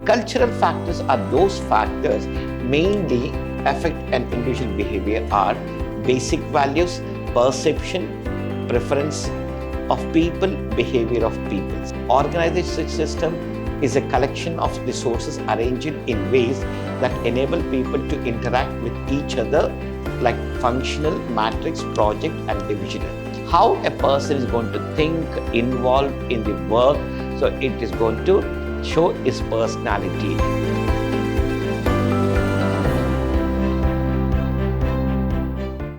Cultural factors are those factors mainly affect an individual behavior are basic values, perception, preference of people, behavior of people. Organizational system is a collection of resources arranged in ways that enable people to interact with each other like functional, matrix, project and divisional. How a person is going to think, involved in the work, so it is going to show his personality.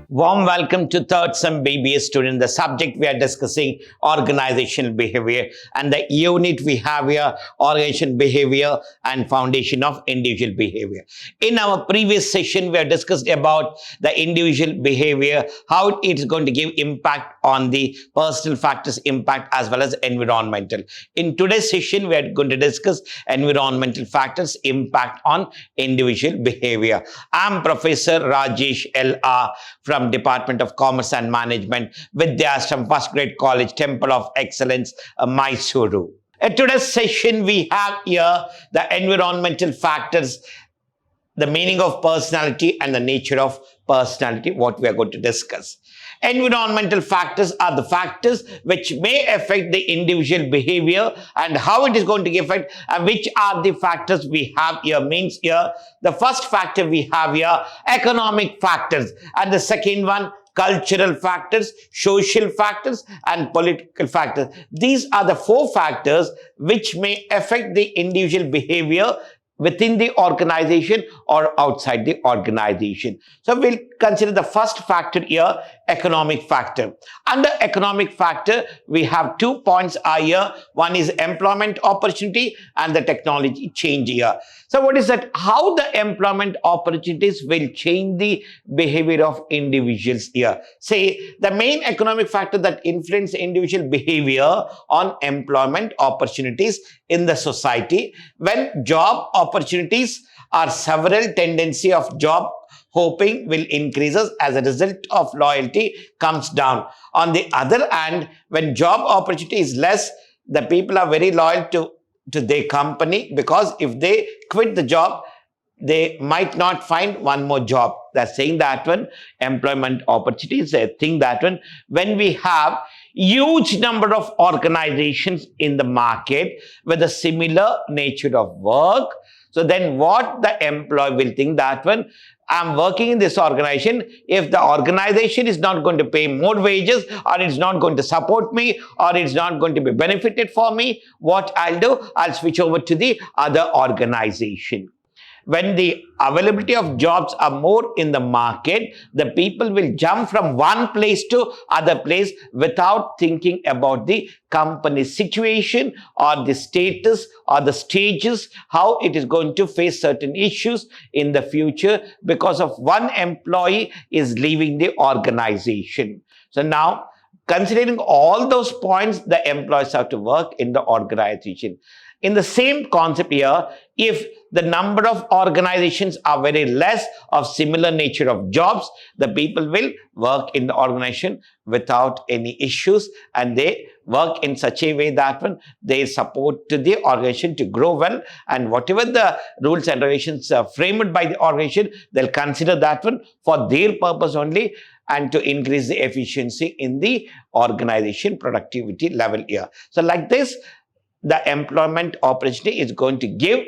Warm welcome to third sem B.Ba student. The subject we are discussing organizational behavior, and the unit we have here, organizational behavior and foundation of individual behavior. In our previous session, we have discussed about the individual behavior, how it is going to give impact on the personal factors impact as well as environmental. In today's session, we are going to discuss environmental factors impact on individual behavior. I am Professor Rajesh L.R. from Department of Commerce and Management, Vidhyaashram, First Grade College, Temple of Excellence, MYSURU. In today's session, we have here the environmental factors, the meaning of personality and the nature of personality, what we are going to discuss. Environmental factors are the factors which may affect the individual behavior and how it is going to affect, and which are the factors we have here. Means here, the first factor we have here, economic factors, and the second one, cultural factors, social factors and political factors. These are the four factors which may affect the individual behavior within the organization or outside the organization. So we'll consider the first factor here, economic factor. Under economic factor, we have 2 points are here. One is employment opportunity and the technology change here. So what is that? How the employment opportunities will change the behavior of individuals here. Say the main economic factor that influence individual behavior on employment opportunities in the society. When job opportunities are several, tendency of job hoping will increases, as a result of loyalty comes down. On the other hand, when job opportunity is less, the people are very loyal to their company, because if they quit the job, they might not find one more job. That's saying that one, employment opportunities, I think that one, when we have huge number of organizations in the market with a similar nature of work, so then what the employee will think that one, I'm working in this organization, if the organization is not going to pay more wages, or it's not going to support me, or it's not going to be benefited for me, what I'll do, I'll switch over to the other organization. When the availability of jobs are more in the market, the people will jump from one place to other place without thinking about the company's situation or the status or the stages, how it is going to face certain issues in the future because of one employee is leaving the organization. So now, considering all those points, the employees have to work in the organization. In the same concept here, if the number of organizations are very less of similar nature of jobs, the people will work in the organization without any issues, and they work in such a way that when they support to the organization to grow well, and whatever the rules and regulations are framed by the organization, they'll consider that one for their purpose only, and to increase the efficiency in the organization productivity level here. So like this, the employment opportunity is going to give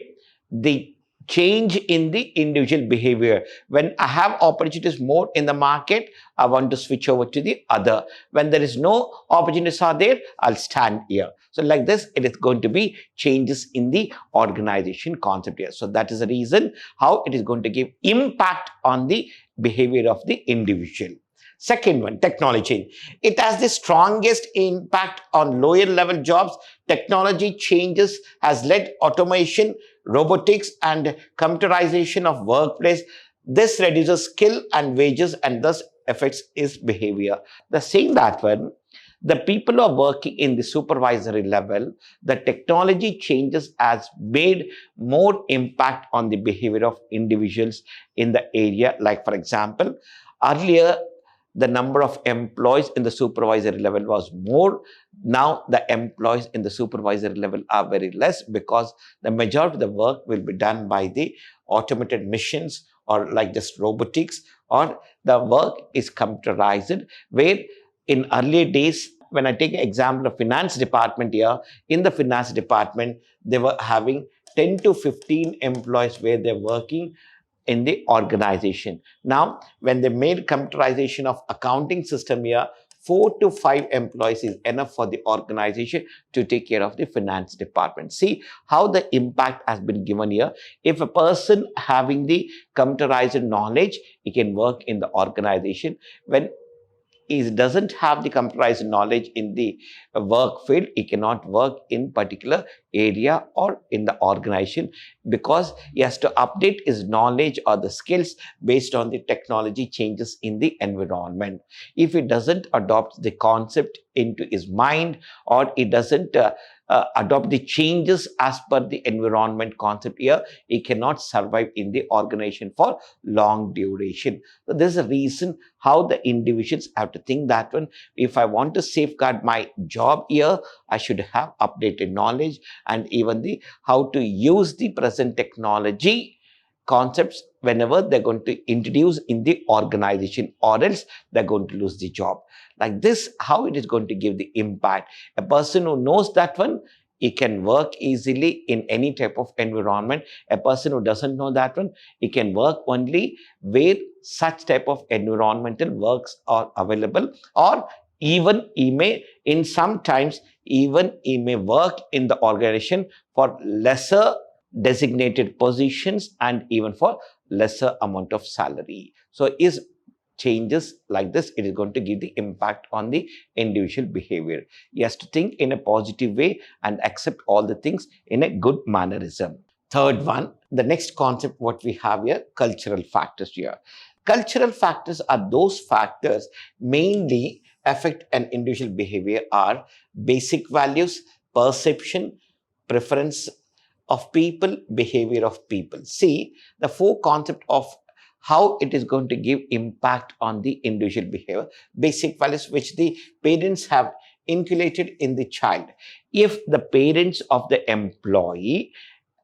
the change in the individual behavior. When I have opportunities more in the market, I want to switch over to the other. When there is no opportunities are there, I'll stand here. So like this, it is going to be changes in the organization concept here. So that is the reason how it is going to give impact on the behavior of the individual. Second one, technology. It has the strongest impact on lower level jobs. Technology changes has led automation, robotics and computerization of workplace. This reduces skill and wages and thus affects its behavior. The same that one, the people who are working in the supervisory level, the technology changes has made more impact on the behavior of individuals in the area. Like for example, earlier, the number of employees in the supervisory level was more. Now the employees in the supervisory level are very less, because the majority of the work will be done by the automated machines, or like just robotics, or the work is computerized, where in earlier days, when I take an example of finance department here, in the finance department, they were having 10 to 15 employees where they're working in the organization. Now, when they made computerization of accounting system here, 4 to 5 employees is enough for the organization to take care of the finance department. See how the impact has been given here. If a person having the computerized knowledge, he can work in the organization. When he doesn't have the computerized knowledge in the work field, he cannot work in particular area or in the organization, because he has to update his knowledge or the skills based on the technology changes in the environment. If he doesn't adopt the concept into his mind, or he doesn't adopt the changes as per the environment concept here, he cannot survive in the organization for long duration. So this is a reason how the individuals have to think that one. If I want to safeguard my job here, I should have updated knowledge, and even the how to use the present technology concepts whenever they're going to introduce in the organization, or else they're going to lose the job. Like this, how it is going to give the impact. A person who knows that one, he can work easily in any type of environment. A person who doesn't know that one, he can work only where such type of environmental works are available, or even he may, in some times, even he may work in the organization for lesser designated positions and even for lesser amount of salary. So is changes like this, it is going to give the impact on the individual behavior. He has to think in a positive way and accept all the things in a good mannerism. Third one, the next concept what we have here, cultural factors here. Cultural factors are those factors mainly affect an individual behavior are basic values, perception, preference of people, behavior of people. See, the four concept of how it is going to give impact on the individual behavior. Basic values which the parents have inculcated in the child. If the parents of the employee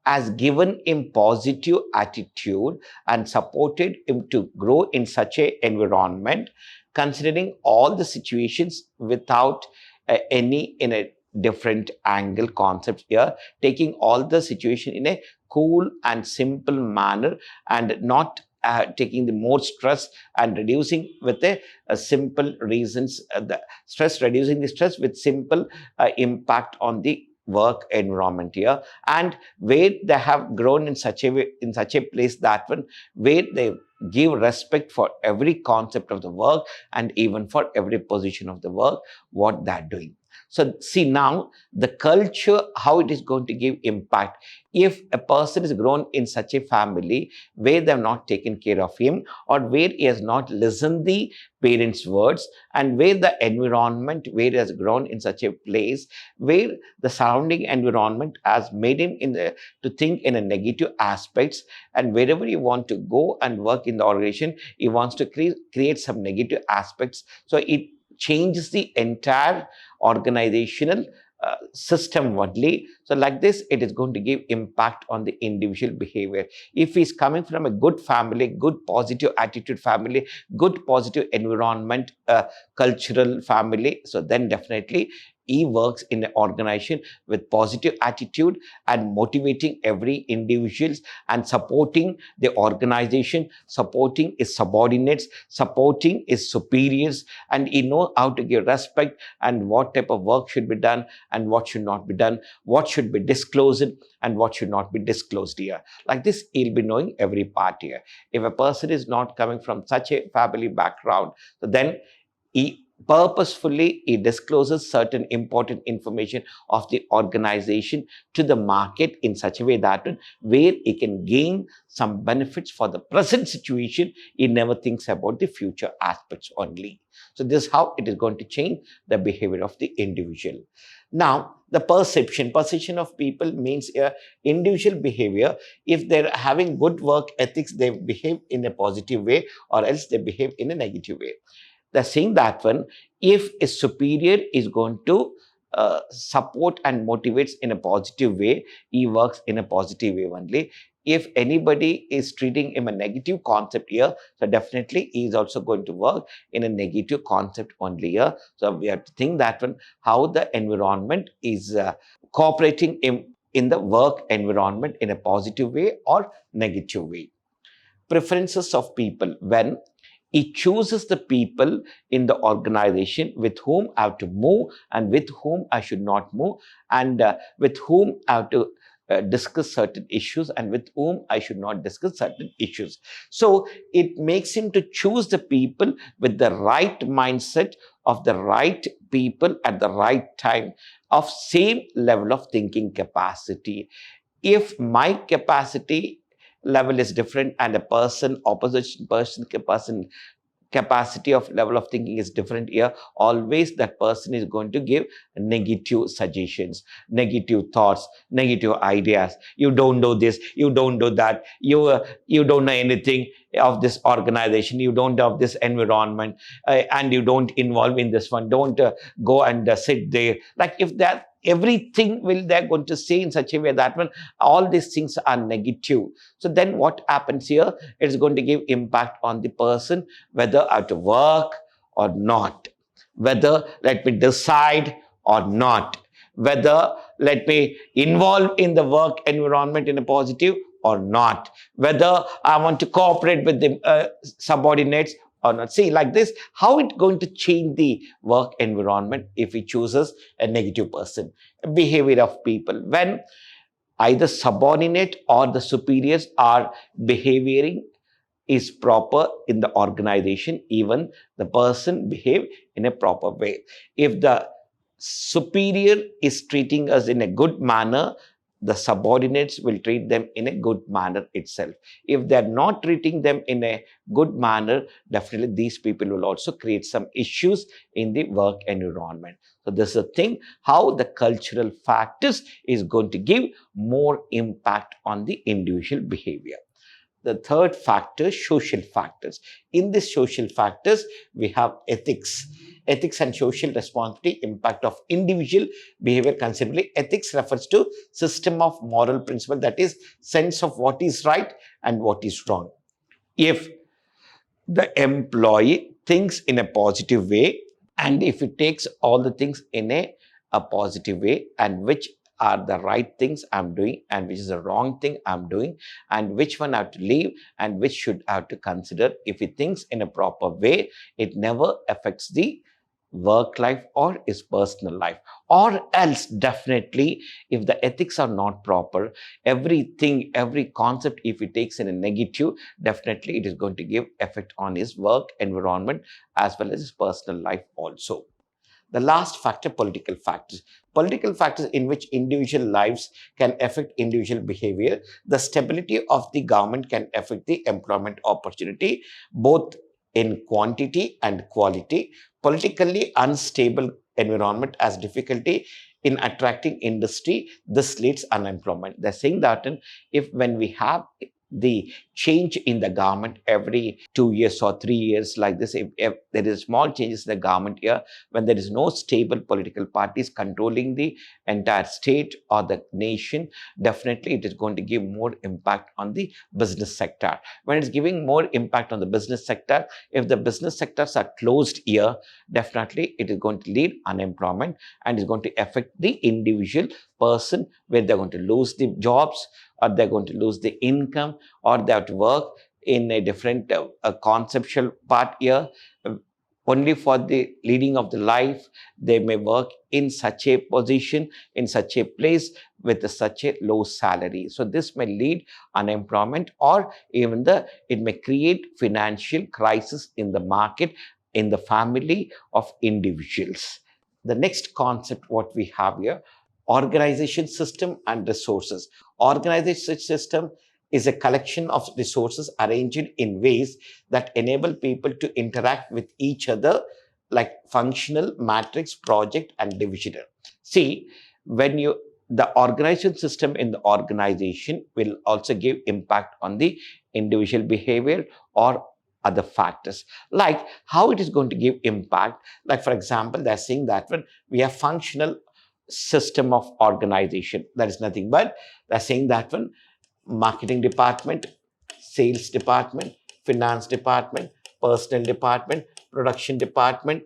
has given him positive attitude and supported him to grow in such an environment, considering all the situations without any in a different angle concepts here, taking all the situation in a cool and simple manner, and not taking the more stress and reducing with a simple reasons, the stress, reducing the stress with simple impact on the work environment here, and where they have grown in such a way, in such a place that one where they give respect for every concept of the work and even for every position of the work what they're doing. So see now the culture, how it is going to give impact. If a person is grown in such a family where they have not taken care of him, or where he has not listened the parents' words, and where the environment, where he has grown in such a place where the surrounding environment has made him to think in a negative aspects, and wherever you want to go and work in the organization, he wants to create some negative aspects. So it changes the entire organizational system only. So like this, it is going to give impact on the individual behavior. If he's coming from a good family, good positive attitude family, good positive environment, cultural family, so then definitely he works in an organization with positive attitude and motivating every individuals and supporting the organization, supporting his subordinates, supporting his superiors, and he knows how to give respect and what type of work should be done and what should not be done, what should be disclosed and what should not be disclosed here. Like this, he'll be knowing every part here. If a person is not coming from such a family background, so then he purposefully he discloses certain important information of the organization to the market in such a way that where he can gain some benefits for the present situation, he never thinks about the future aspects only. So this is how it is going to change the behavior of the individual. Now, the perception of people means individual behavior. If they're having good work ethics, they behave in a positive way, or else they behave in a negative way. They're saying that one, if a superior is going to support and motivates in a positive way, he works in a positive way only. If anybody is treating him a negative concept here, so definitely he is also going to work in a negative concept only here. So we have to think that one, how the environment is cooperating in the work environment in a positive way or negative way. Preferences of people, when he chooses the people in the organization with whom I have to move and with whom I should not move, and with whom I have to discuss certain issues and with whom I should not discuss certain issues. So it makes him to choose the people with the right mindset of the right people at the right time, of same level of thinking capacity. If my capacity level is different and a person, opposition person capacity of level of thinking is different here, always that person is going to give negative suggestions, negative thoughts, negative ideas. You don't do this, you don't do that, you don't know anything of this organization, you don't know of this environment, and you don't involve in this one, don't go and sit there. Like if that everything will they're going to say in such a way that when all these things are negative, so then what happens here, it's going to give impact on the person, whether I have to work or not, whether let me decide or not, whether let me involve in the work environment in a positive or not, whether I want to cooperate with the subordinates or not. See, like this, how it going to change the work environment if he chooses a negative person? Behavior of people, when either subordinate or the superiors are behaving is proper in the organization, even the person behave in a proper way. If the superior is treating us in a good manner, the subordinates will treat them in a good manner itself. If they're not treating them in a good manner, definitely these people will also create some issues in the work environment. So this is a thing, how the cultural factors is going to give more impact on the individual behavior. The third factor, social factors. In these social factors, we have ethics. Ethics and social responsibility impact of individual behavior considerably. Ethics refers to system of moral principle, that is sense of what is right and what is wrong. If the employee thinks in a positive way, and if it takes all the things in a positive way, and which are the right things I'm doing and which is the wrong thing I'm doing, and which one I have to leave and which should I have to consider, if he thinks in a proper way, it never affects the work life or his personal life. Or else definitely, if the ethics are not proper, everything, every concept, if he takes in a negative, definitely it is going to give effect on his work environment as well as his personal life also. The last factor, political factors. Political factors in which individual lives can affect individual behavior. The stability of the government can affect the employment opportunity, both in quantity and quality. Politically unstable environment has difficulty in attracting industry. This leads unemployment. They're saying that if when we have the change in the government every 2 years or 3 years like this, if there is small changes in the government here, when there is no stable political parties controlling the entire state or the nation, definitely it is going to give more impact on the business sector. When it's giving more impact on the business sector, if the business sectors are closed here, definitely it is going to lead unemployment and is going to affect the individual person, where they're going to lose the jobs, or they're going to lose the income, or they have to work in a different conceptual part here. Only for the leading of the life, they may work in such a position, in such a place with such a low salary. So this may lead unemployment, or even it may create financial crisis in the market, in the family of individuals. The next concept what we have here, organization system and resources. Organization system is a collection of resources arranged in ways that enable people to interact with each other, like functional, matrix, project, and divisional. See, when the organization system in the organization will also give impact on the individual behavior or other factors, like how it is going to give impact. Like, for example, they're saying that when we have functional system of organization, that is nothing but they're saying that when marketing department, sales department, finance department, personnel department, production department,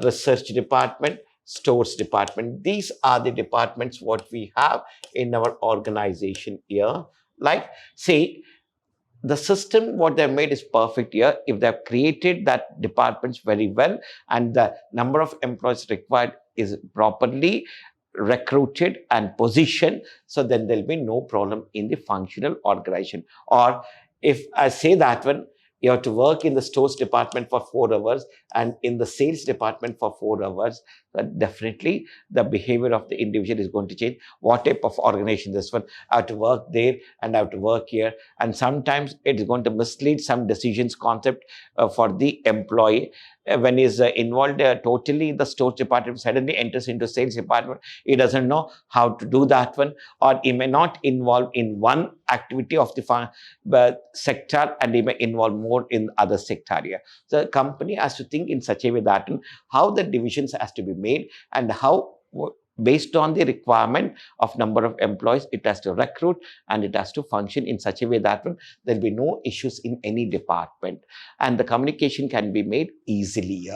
research department, stores department. These are the departments what we have in our organization here. Like, say, the system what they've made is perfect here. If they've created that departments very well and the number of employees required is properly recruited and positioned, so then there'll be no problem in the functional organization. Or if I say that when you have to work in the stores department for 4 hours and in the sales department for 4 hours, then definitely the behavior of the individual is going to change. What type of organization this one? I have to work there and I have to work here. And sometimes it is going to mislead some decisions concept for the employee. When he is involved totally in the stores department, suddenly enters into sales department, he doesn't know how to do that one, or he may not involve in one activity of the sector and he may involve more in other sector area. So the company has to think in such a way that how the divisions has to be made and how, based on the requirement of number of employees, it has to recruit and it has to function in such a way that there will be no issues in any department and the communication can be made easily.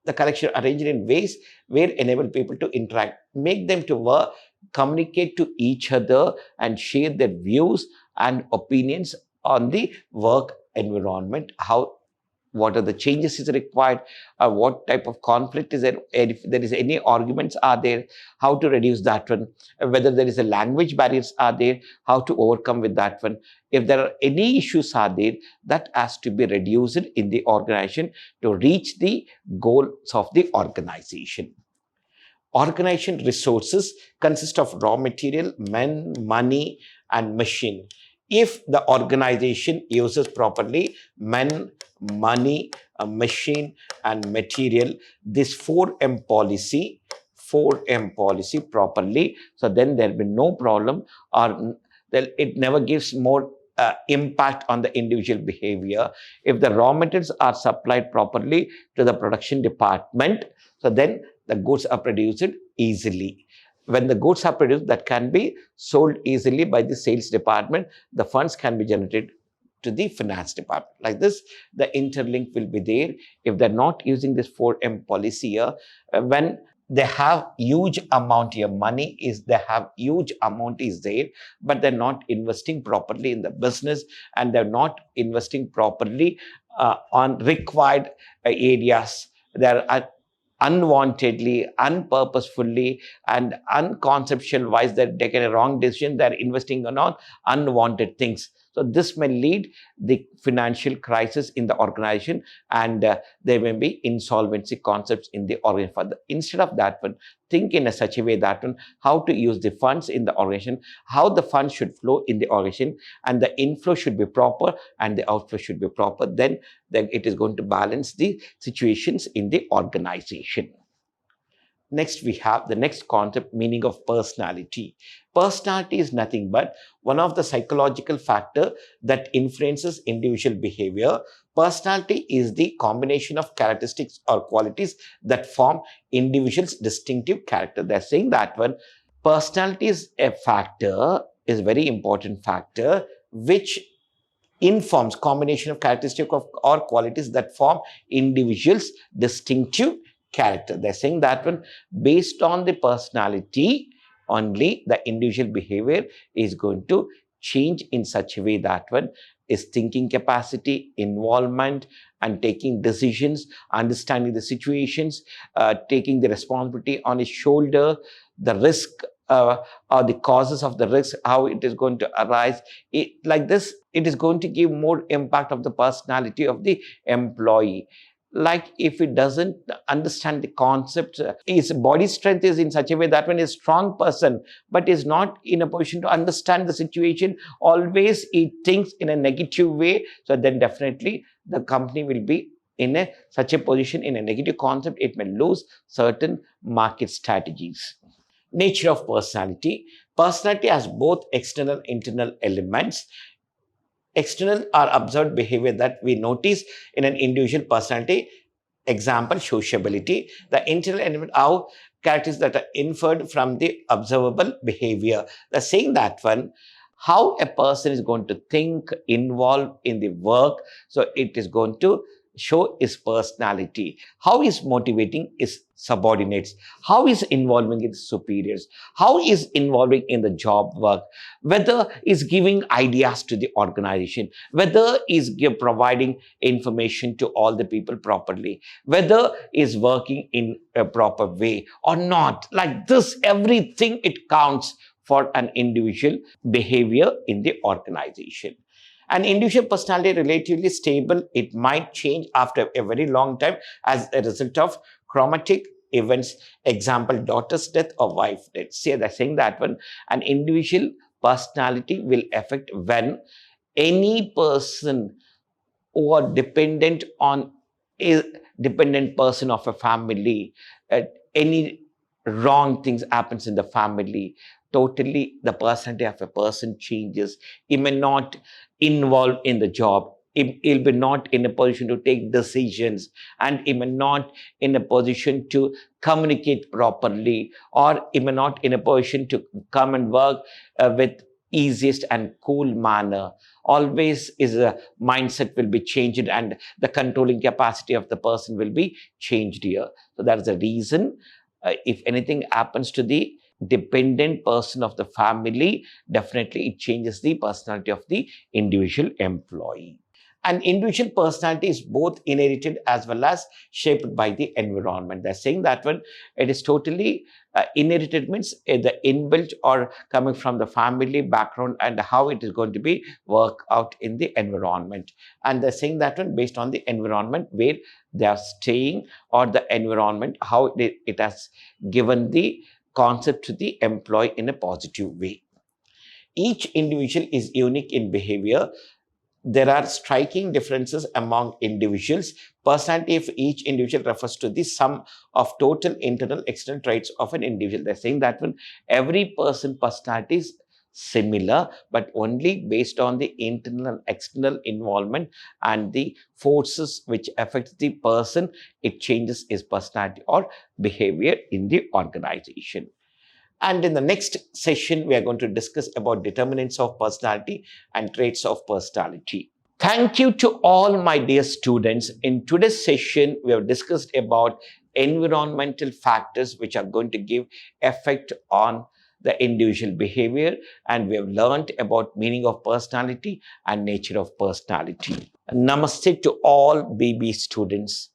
The collection arranged in ways where enable people to interact, make them to work, communicate to each other and share their views and opinions on the work environment, what are the changes is required, what type of conflict is there, if there is any arguments are there, how to reduce that one, whether there is a language barriers are there, how to overcome with that one. If there are any issues are there, that has to be reduced in the organization to reach the goals of the organization. Organization resources consist of raw material, men, money, and machine. If the organization uses properly men, money, machine, and material, this 4M policy properly, so then there will be no problem, or it never gives more impact on the individual behavior. If the raw materials are supplied properly to the production department, so then the goods are produced easily. When the goods are produced, that can be sold easily by the sales department. The funds can be generated to the finance department. Like this, the interlink will be there. If they're not using this 4M policy here, when they have huge amount here, money is, they have huge amount is there, but they're not investing properly in the business and they're not investing properly on required areas. There are unwantedly, unpurposefully, and unconceptual wise, they're taking a wrong decision, they're investing on unwanted things. So this may lead the financial crisis in the organization and there may be insolvency concepts in the organization. Instead of that one, think in such a way that one, how to use the funds in the organization, how the funds should flow in the organization, and the inflow should be proper and the outflow should be proper. Then it is going to balance the situations in the organization. Next, we have the next concept, meaning of personality. Personality is nothing but one of the psychological factor that influences individual behavior. Personality is the combination of characteristics or qualities that form individuals' distinctive character. They're saying that one, personality is a factor, is a very important factor, which informs combination of characteristics or qualities that form individuals' distinctive character. They're saying that one, based on the personality only, the individual behavior is going to change in such a way that one is thinking capacity, involvement, and taking decisions, understanding the situations, taking the responsibility on his shoulder, the risk or the causes of the risk, how it is going to arise. Like this, it is going to give more impact of the personality of the employee. Like if it doesn't understand the concept, his body strength is in such a way that when a strong person, but is not in a position to understand the situation, always he thinks in a negative way, so then definitely the company will be in such a position, in a negative concept, it may lose certain market strategies. Nature of personality. Personality has both external and internal elements. external or observed behavior that we notice in an individual personality. Example, sociability. The internal element, how characteristics that are inferred from the observable behavior. The saying that one, how a person is going to think, involve in the work. So it is going to show his personality. How is motivating his subordinates? How is involving his superiors? How is involving in the job work? Whether is giving ideas to the organization, whether is providing information to all the people properly, whether is working in a proper way or not. Like this, everything it counts for an individual behavior in the organization. An individual personality relatively stable, it might change after a very long time as a result of traumatic events. Example, daughter's death or wife death. Say that saying that one, an individual personality will affect when any person who are dependent on a dependent person of a family, any wrong things happens in the family, totally the personality of a person changes. He may not involve in the job. He'll be not in a position to take decisions, and he may not in a position to communicate properly, or he may not in a position to come and work with easiest and cool manner. Always is a mindset will be changed, and the controlling capacity of the person will be changed here. So that is the reason if anything happens to the dependent person of the family, definitely it changes the personality of the individual employee. An individual personality is both inherited as well as shaped by the environment. They're saying that when it is totally inherited means the inbuilt or coming from the family background, and how it is going to be work out in the environment. And they're saying that one based on the environment where they are staying, or the environment, how it has given the concept to the employee in a positive way. Each individual is unique in behavior. There are striking differences among individuals. Personality of each individual refers to the sum of total internal external traits of an individual. They're saying that when every person personality is similar, but only based on the internal and external involvement and the forces which affect the person, it changes his personality or behavior in the organization. And in the next session, we are going to discuss about determinants of personality and traits of personality. Thank you to all my dear students. In today's session, we have discussed about environmental factors which are going to give effect on the individual behavior, and we have learned about meaning of personality and nature of personality. Namaste to all B.Ba students.